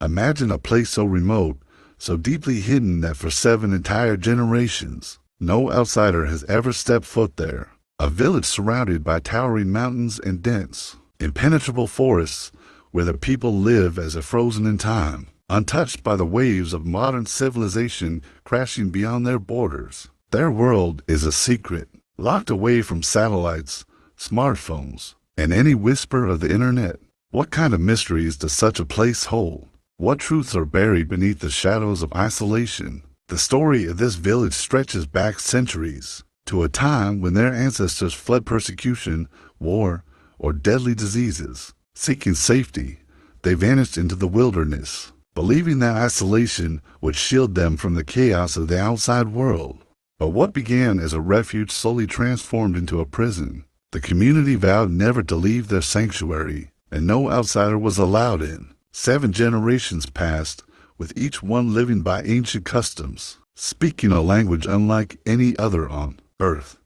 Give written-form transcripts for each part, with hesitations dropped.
Imagine a place so remote, so deeply hidden that for 7 entire generations, no outsider has ever stepped foot there. A village surrounded by towering mountains and dense, impenetrable forests where the people live as if frozen in time, untouched by the waves of modern civilization crashing beyond their borders. Their world is a secret, locked away from satellites, smartphones, and any whisper of the internet. What kind of mysteries does such a place hold? What truths are buried beneath the shadows of isolation? The story of this village stretches back centuries, to a time when their ancestors fled persecution, war, or deadly diseases. Seeking safety, they vanished into the wilderness, believing that isolation would shield them from the chaos of the outside world. But what began as a refuge slowly transformed into a prison. The community vowed never to leave their sanctuary, and no outsider was allowed in. 7 generations passed, with each one living by ancient customs, speaking a language unlike any other on Earth.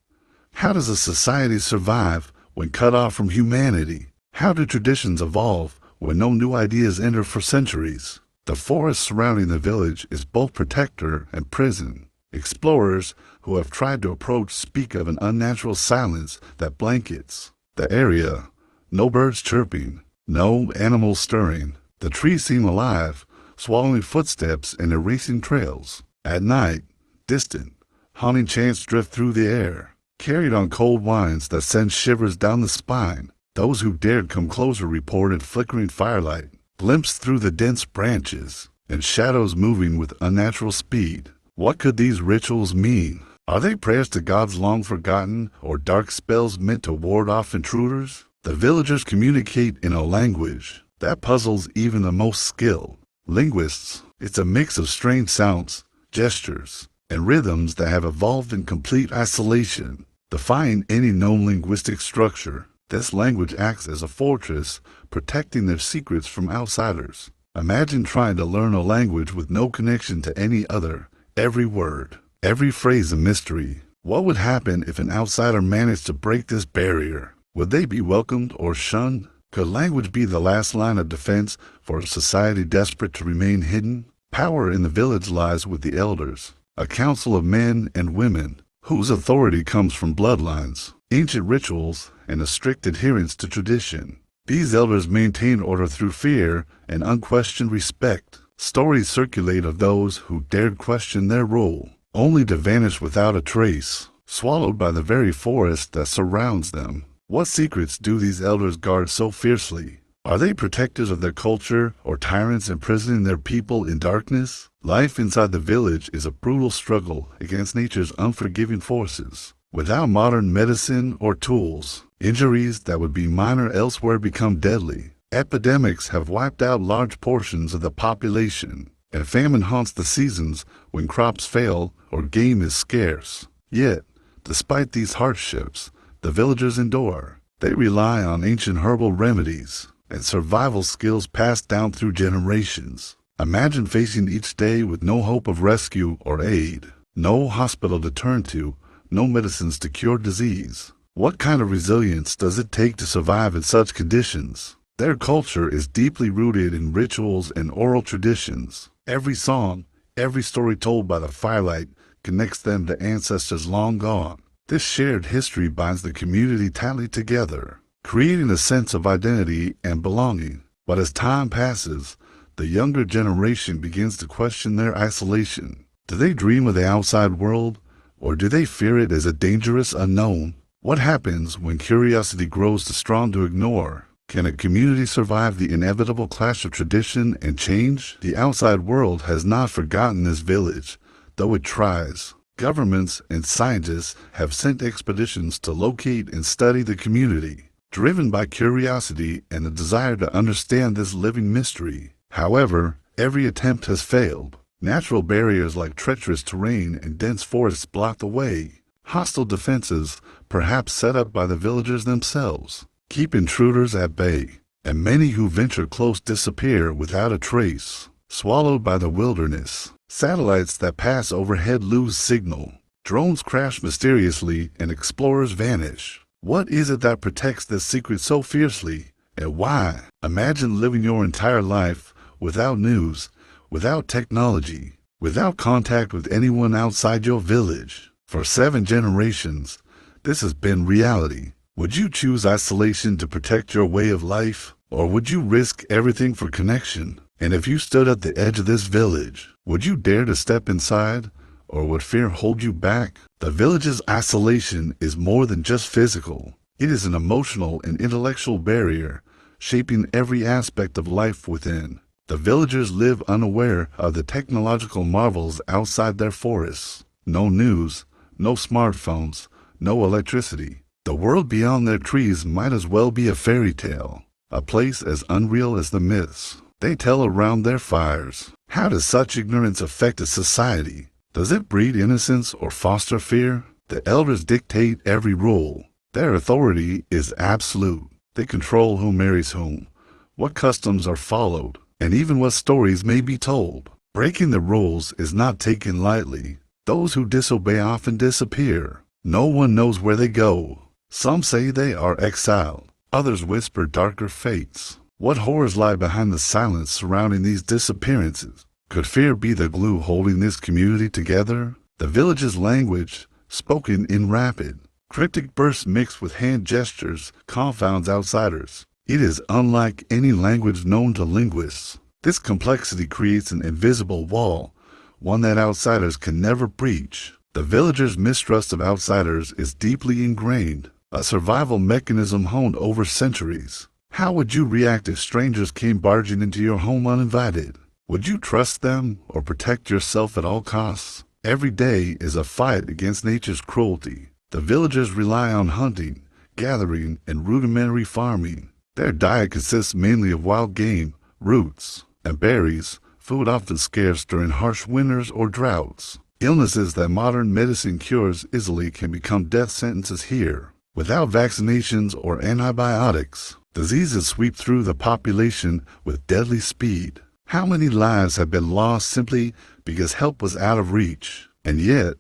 How does a society survive when cut off from humanity? How do traditions evolve when no new ideas enter for centuries? The forest surrounding the village is both protector and prison. Explorers who have tried to approach speak of an unnatural silence that blankets the area. No birds chirping, no animals stirring. The trees seem alive, swallowing footsteps and erasing trails. At night, distant, haunting chants drift through the air, carried on cold winds that send shivers down the spine. Those who dared come closer reported flickering firelight, glimpsed through the dense branches, and shadows moving with unnatural speed. What could these rituals mean? Are they prayers to gods long forgotten, or dark spells meant to ward off intruders? The villagers communicate in a language that puzzles even the most skilled linguists. It's a mix of strange sounds, gestures, and rhythms that have evolved in complete isolation, defying any known linguistic structure. This language acts as a fortress, protecting their secrets from outsiders. Imagine trying to learn a language with no connection to any other. Every word, every phrase a mystery. What would happen if an outsider managed to break this barrier? Would they be welcomed or shunned? Could language be the last line of defense for a society desperate to remain hidden? Power in the village lies with the elders, a council of men and women whose authority comes from bloodlines, ancient rituals, and a strict adherence to tradition. These elders maintain order through fear and unquestioned respect. Stories circulate of those who dared question their rule, only to vanish without a trace, swallowed by the very forest that surrounds them. What secrets do these elders guard so fiercely? Are they protectors of their culture or tyrants imprisoning their people in darkness? Life inside the village is a brutal struggle against nature's unforgiving forces. Without modern medicine or tools, injuries that would be minor elsewhere become deadly. Epidemics have wiped out large portions of the population, and famine haunts the seasons when crops fail or game is scarce. Yet, despite these hardships, the villagers endure. They rely on ancient herbal remedies and survival skills passed down through generations. Imagine facing each day with no hope of rescue or aid, no hospital to turn to, no medicines to cure disease. What kind of resilience does it take to survive in such conditions? Their culture is deeply rooted in rituals and oral traditions. Every song, every story told by the firelight connects them to ancestors long gone. This shared history binds the community tightly together, creating a sense of identity and belonging. But as time passes, the younger generation begins to question their isolation. Do they dream of the outside world, or do they fear it as a dangerous unknown? What happens when curiosity grows too strong to ignore? Can a community survive the inevitable clash of tradition and change? The outside world has not forgotten this village, though it tries. Governments and scientists have sent expeditions to locate and study the community, driven by curiosity and the desire to understand this living mystery. However, every attempt has failed. Natural barriers like treacherous terrain and dense forests block the way. Hostile defenses, perhaps set up by the villagers themselves, keep intruders at bay, and many who venture close disappear without a trace, swallowed by the wilderness. Satellites that pass overhead lose signal. Drones crash mysteriously and explorers vanish. What is it that protects this secret so fiercely, and why? Imagine living your entire life without news, without technology, without contact with anyone outside your village. For 7 generations, this has been reality. Would you choose isolation to protect your way of life, or would you risk everything for connection? And if you stood at the edge of this village, would you dare to step inside, or would fear hold you back? The village's isolation is more than just physical. It is an emotional and intellectual barrier, shaping every aspect of life within. The villagers live unaware of the technological marvels outside their forests. No news, no smartphones, no electricity. The world beyond their trees might as well be a fairy tale, a place as unreal as the myths they tell around their fires. How does such ignorance affect a society? Does it breed innocence or foster fear? The elders dictate every rule. Their authority is absolute. They control who marries whom, what customs are followed, and even what stories may be told. Breaking the rules is not taken lightly. Those who disobey often disappear. No one knows where they go. Some say they are exiled. Others whisper darker fates. What horrors lie behind the silence surrounding these disappearances? Could fear be the glue holding this community together? The village's language, spoken in rapid, cryptic bursts mixed with hand gestures, confounds outsiders. It is unlike any language known to linguists. This complexity creates an invisible wall, one that outsiders can never breach. The villagers' mistrust of outsiders is deeply ingrained, a survival mechanism honed over centuries. How would you react if strangers came barging into your home uninvited? Would you trust them or protect yourself at all costs? Every day is a fight against nature's cruelty. The villagers rely on hunting, gathering, and rudimentary farming. Their diet consists mainly of wild game, roots, and berries, food often scarce during harsh winters or droughts. Illnesses that modern medicine cures easily can become death sentences here. Without vaccinations or antibiotics, diseases sweep through the population with deadly speed. How many lives have been lost simply because help was out of reach? And yet,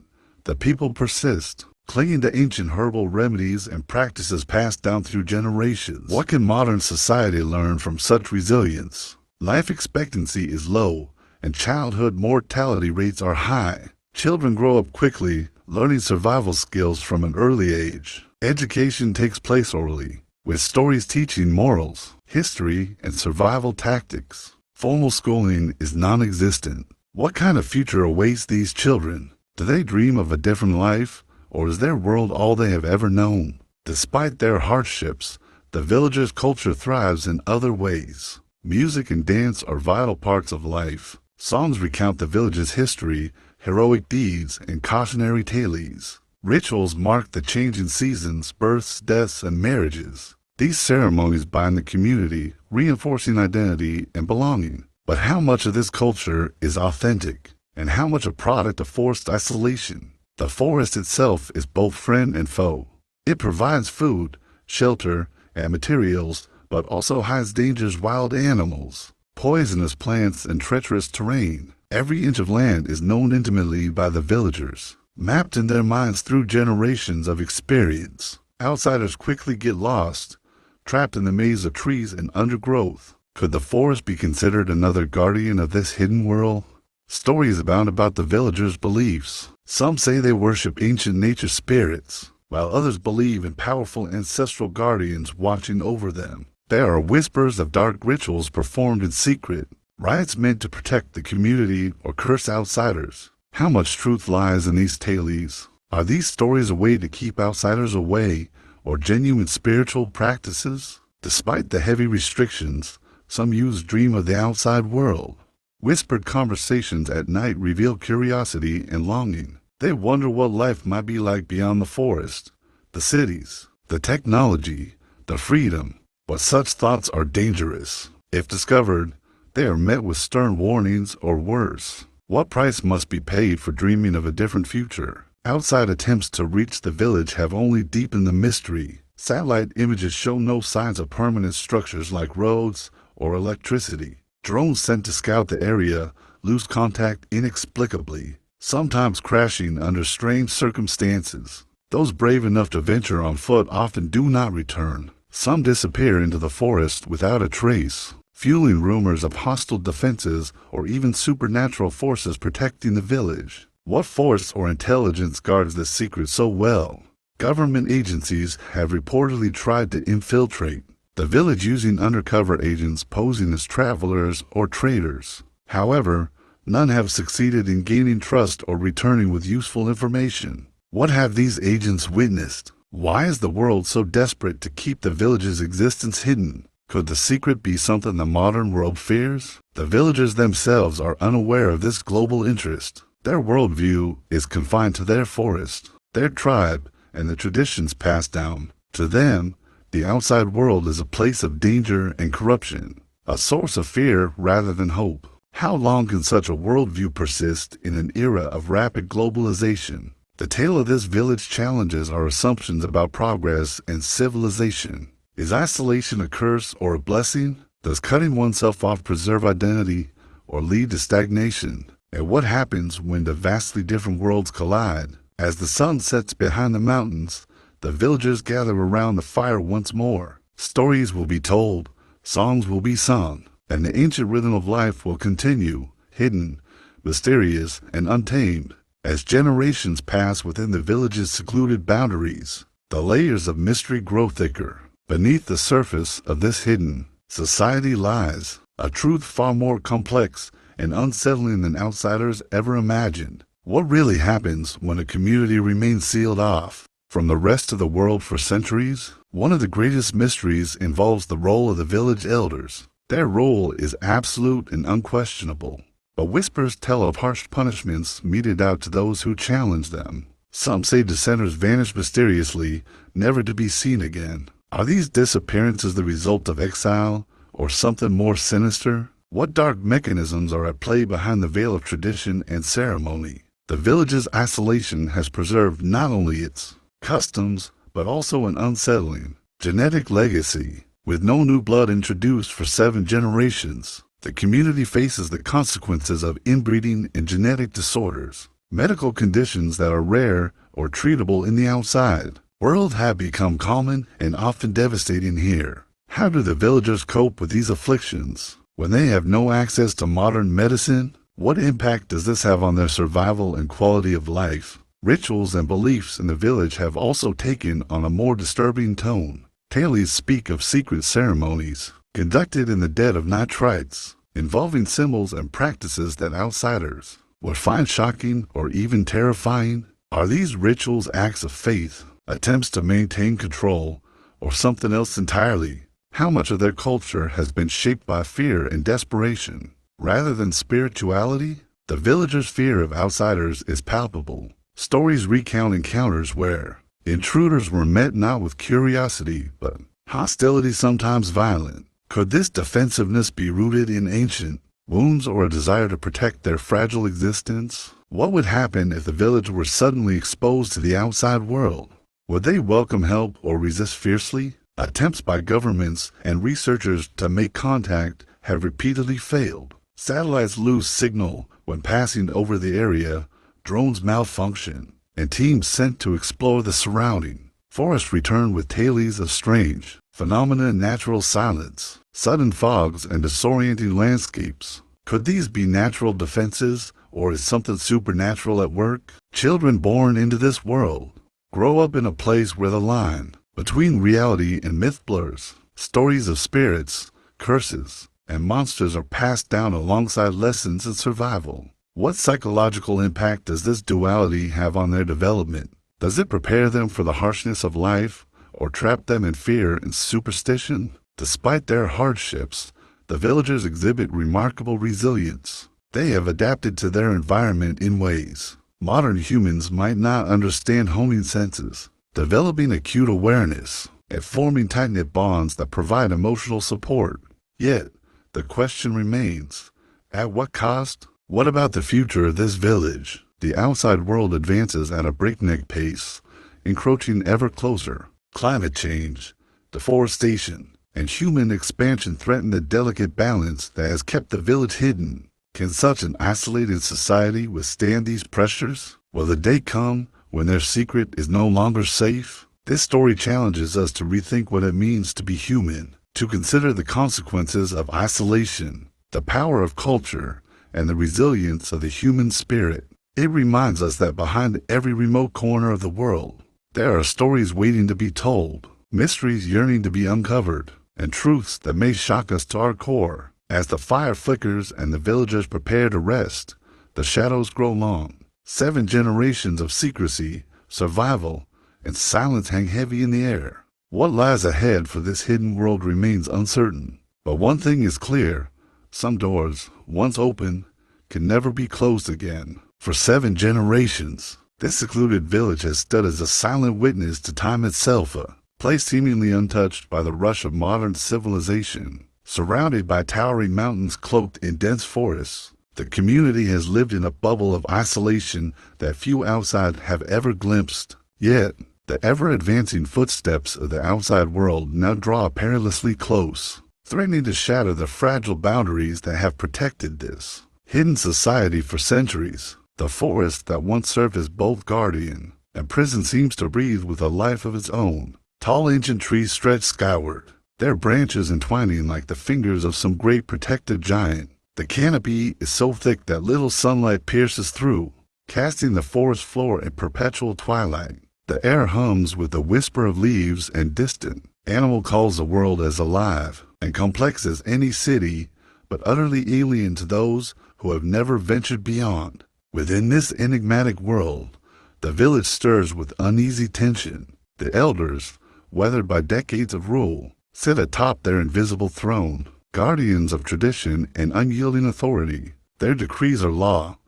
the people persist, clinging to ancient herbal remedies and practices passed down through generations. What can modern society learn from such resilience? Life expectancy is low, and childhood mortality rates are high. Children grow up quickly, learning survival skills from an early age. Education takes place orally, with stories teaching morals, history, and survival tactics. Formal schooling is non-existent. What kind of future awaits these children? Do they dream of a different life, or is their world all they have ever known? Despite their hardships, the villagers' culture thrives in other ways. Music and dance are vital parts of life. Songs recount the village's history, heroic deeds, and cautionary tales. Rituals mark the changing seasons, births, deaths, and marriages. These ceremonies bind the community, reinforcing identity and belonging. But how much of this culture is authentic, and how much a product of forced isolation? The forest itself is both friend and foe. It provides food, shelter, and materials, but also hides dangerous wild animals, poisonous plants, and treacherous terrain. Every inch of land is known intimately by the villagers, mapped in their minds through generations of experience. Outsiders quickly get lost, trapped in the maze of trees and undergrowth. Could the forest be considered another guardian of this hidden world? Stories abound about the villagers' beliefs. Some say they worship ancient nature spirits, while others believe in powerful ancestral guardians watching over them. There are whispers of dark rituals performed in secret, rites meant to protect the community or curse outsiders. How much truth lies in these tales? Are these stories a way to keep outsiders away, or genuine spiritual practices? Despite the heavy restrictions, some youths dream of the outside world. Whispered conversations at night reveal curiosity and longing. They wonder what life might be like beyond the forest, the cities, the technology, the freedom. But such thoughts are dangerous. If discovered, they are met with stern warnings or worse. What price must be paid for dreaming of a different future? Outside attempts to reach the village have only deepened the mystery. Satellite images show no signs of permanent structures like roads or electricity. Drones sent to scout the area lose contact inexplicably, sometimes crashing under strange circumstances. Those brave enough to venture on foot often do not return. Some disappear into the forest without a trace. fueling rumors of hostile defenses or even supernatural forces protecting the village. What force or intelligence guards this secret so well? Government agencies have reportedly tried to infiltrate the village using undercover agents posing as travelers or traders. However, none have succeeded in gaining trust or returning with useful information. What have these agents witnessed? Why is the world so desperate to keep the village's existence hidden? Could the secret be something the modern world fears? The villagers themselves are unaware of this global interest. Their worldview is confined to their forest, their tribe, and the traditions passed down. To them, the outside world is a place of danger and corruption, a source of fear rather than hope. How long can such a worldview persist in an era of rapid globalization? The tale of this village challenges our assumptions about progress and civilization. Is isolation a curse or a blessing? Does cutting oneself off preserve identity or lead to stagnation? And what happens when the vastly different worlds collide? As the sun sets behind the mountains, the villagers gather around the fire once more. Stories will be told, songs will be sung, and the ancient rhythm of life will continue, hidden, mysterious, and untamed. As generations pass within the village's secluded boundaries, the layers of mystery grow thicker. Beneath the surface of this hidden society lies a truth far more complex and unsettling than outsiders ever imagined. What really happens when a community remains sealed off from the rest of the world for centuries? One of the greatest mysteries involves the role of the village elders. Their role is absolute and unquestionable, but whispers tell of harsh punishments meted out to those who challenge them. Some say dissenters vanish mysteriously, never to be seen again. Are these disappearances the result of exile or something more sinister? What dark mechanisms are at play behind the veil of tradition and ceremony? The village's isolation has preserved not only its customs, but also an unsettling genetic legacy. With no new blood introduced for 7 generations, the community faces the consequences of inbreeding and genetic disorders, medical conditions that are rare or treatable in the outside world have become common and often devastating here. How do the villagers cope with these afflictions when they have no access to modern medicine? What impact does this have on their survival and quality of life? Rituals and beliefs in the village have also taken on a more disturbing tone. Tales speak of secret ceremonies conducted in the dead of night rites, involving symbols and practices that outsiders would find shocking or even terrifying. Are these rituals acts of faith, attempts to maintain control, or something else entirely? How much of their culture has been shaped by fear and desperation, rather than spirituality? The villagers' fear of outsiders is palpable. Stories recount encounters where intruders were met not with curiosity, but hostility, sometimes violent. Could this defensiveness be rooted in ancient wounds or a desire to protect their fragile existence? What would happen if the village were suddenly exposed to the outside world? Would they welcome help or resist fiercely? Attempts by governments and researchers to make contact have repeatedly failed. Satellites lose signal when passing over the area, drones malfunction, and teams sent to explore the surrounding forests return with tales of strange phenomena and natural silence, sudden fogs, and disorienting landscapes. Could these be natural defenses, or is something supernatural at work? Children born into this world grow up in a place where the line between reality and myth blurs. Stories of spirits, curses, and monsters are passed down alongside lessons in survival. What psychological impact does this duality have on their development? Does it prepare them for the harshness of life, or trap them in fear and superstition? Despite their hardships, the villagers exhibit remarkable resilience. They have adapted to their environment in ways modern humans might not understand, honing senses, developing acute awareness, and forming tight-knit bonds that provide emotional support. Yet, the question remains, at what cost? What about the future of this village? The outside world advances at a breakneck pace, encroaching ever closer. Climate change, deforestation, and human expansion threaten the delicate balance that has kept the village hidden. Can such an isolated society withstand these pressures? Will the day come when their secret is no longer safe? This story challenges us to rethink what it means to be human, to consider the consequences of isolation, the power of culture, and the resilience of the human spirit. It reminds us that behind every remote corner of the world, there are stories waiting to be told, mysteries yearning to be uncovered, and truths that may shock us to our core. As the fire flickers and the villagers prepare to rest, the shadows grow long. 7 generations of secrecy, survival, and silence hang heavy in the air. What lies ahead for this hidden world remains uncertain. But one thing is clear: some doors, once open, can never be closed again. For 7 generations, this secluded village has stood as a silent witness to time itself, a place seemingly untouched by the rush of modern civilization. Surrounded by towering mountains cloaked in dense forests, the community has lived in a bubble of isolation that few outside have ever glimpsed. Yet, the ever-advancing footsteps of the outside world now draw perilously close, threatening to shatter the fragile boundaries that have protected this hidden society for centuries. The forest that once served as both guardian and prison seems to breathe with a life of its own. Tall ancient trees stretch skyward, their branches entwining like the fingers of some great protective giant. The canopy is so thick that little sunlight pierces through, casting the forest floor in perpetual twilight. The air hums with the whisper of leaves and distant animal calls the world as alive and complex as any city, but utterly alien to those who have never ventured beyond. Within this enigmatic world, the village stirs with uneasy tension. The elders, weathered by decades of rule, sit atop their invisible throne, guardians of tradition and unyielding authority. Their decrees are law,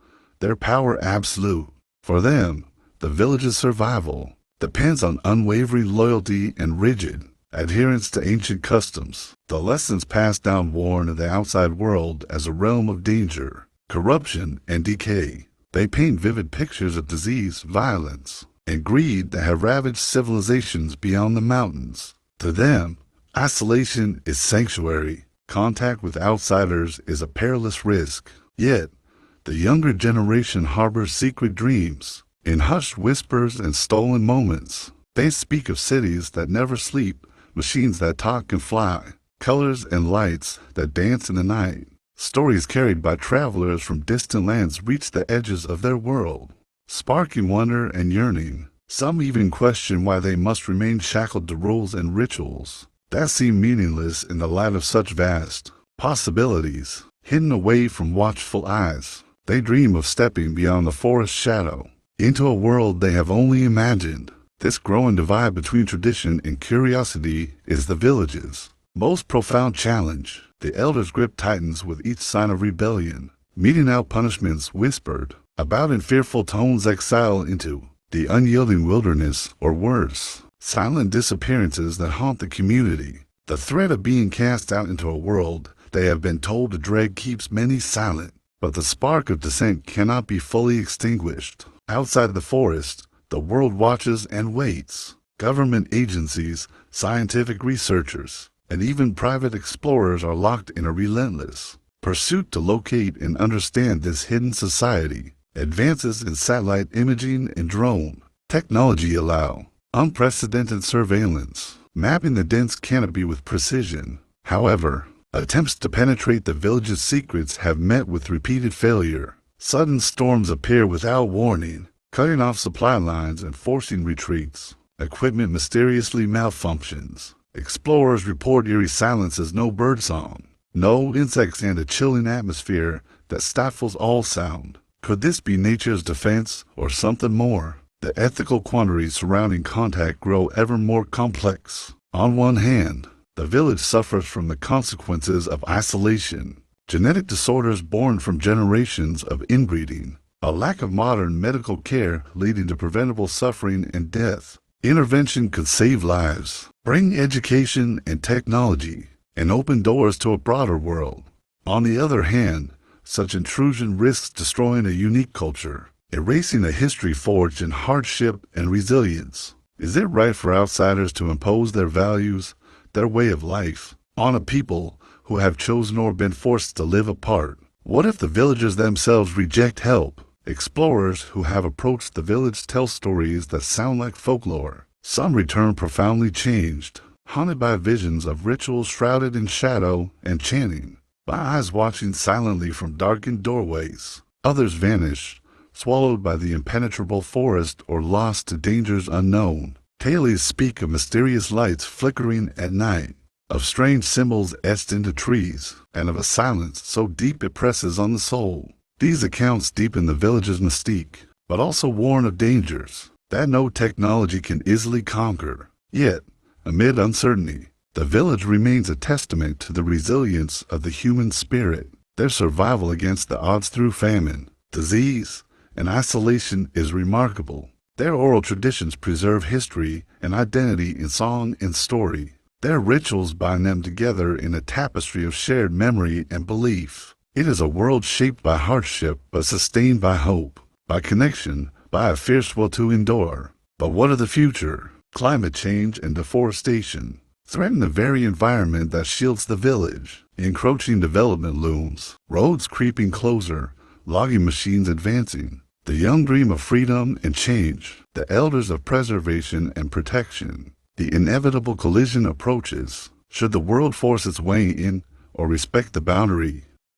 their power absolute. For them, the village's survival depends on unwavering loyalty and rigid adherence to ancient customs. The lessons passed down warn of the outside world as a realm of danger, corruption, and decay. They paint vivid pictures of disease, violence, and greed that have ravaged civilizations beyond the mountains. To them, isolation is sanctuary. Contact with outsiders is a perilous risk. Yet, the younger generation harbors secret dreams. In hushed whispers and stolen moments, they speak of cities that never sleep, machines that talk and fly, colors and lights that dance in the night. Stories carried by travelers from distant lands reach the edges of their world, sparking wonder and yearning. Some even question why they must remain shackled to rules and rituals that seem meaningless in the light of such vast possibilities. Hidden away from watchful eyes, they dream of stepping beyond the forest shadow, into a world they have only imagined. This growing divide between tradition and curiosity is the village's most profound challenge. The elders grip tightens with each sign of rebellion, meting out punishments whispered about in fearful tones, exile into the unyielding wilderness, or worse, silent disappearances that haunt the community. The threat of being cast out into a world they have been told to dread keeps many silent, but the spark of dissent cannot be fully extinguished. Outside the forest, the world watches and waits. Government agencies, scientific researchers, and even private explorers are locked in a relentless pursuit to locate and understand this hidden society. Advances in satellite imaging and drone technology allow unprecedented surveillance, mapping the dense canopy with precision. However, attempts to penetrate the village's secrets have met with repeated failure. Sudden storms appear without warning, cutting off supply lines and forcing retreats. Equipment mysteriously malfunctions. Explorers report eerie silences, no birdsong, no insects, and a chilling atmosphere that stifles all sound. Could this be nature's defense or something more? The ethical quandaries surrounding contact grow ever more complex. On one hand, the village suffers from the consequences of isolation, genetic disorders born from generations of inbreeding, a lack of modern medical care leading to preventable suffering and death. Intervention could save lives, bring education and technology, and open doors to a broader world. On the other hand, such intrusion risks destroying a unique culture, erasing a history forged in hardship and resilience. Is it right for outsiders to impose their values, their way of life, on a people who have chosen or been forced to live apart? What if the villagers themselves reject help? Explorers who have approached the village tell stories that sound like folklore. Some return profoundly changed, haunted by visions of rituals shrouded in shadow and chanting, by eyes watching silently from darkened doorways. Others vanish, swallowed by the impenetrable forest or lost to dangers unknown. Tales speak of mysterious lights flickering at night, of strange symbols etched into trees, and of a silence so deep it presses on the soul. These accounts deepen the village's mystique, but also warn of dangers that no technology can easily conquer. Yet, amid uncertainty, the village remains a testament to the resilience of the human spirit. Their survival against the odds through famine, disease, and isolation is remarkable. Their oral traditions preserve history and identity in song and story. Their rituals bind them together in a tapestry of shared memory and belief. It is a world shaped by hardship but sustained by hope, by connection, by a fierce will to endure. But what of the future? Climate change and deforestation threaten the very environment that shields the village. Encroaching development looms, roads creeping closer, logging machines advancing. The young dream of freedom and change, the elders of preservation and protection. The inevitable collision approaches. Should the world force its way in or respect the boundary?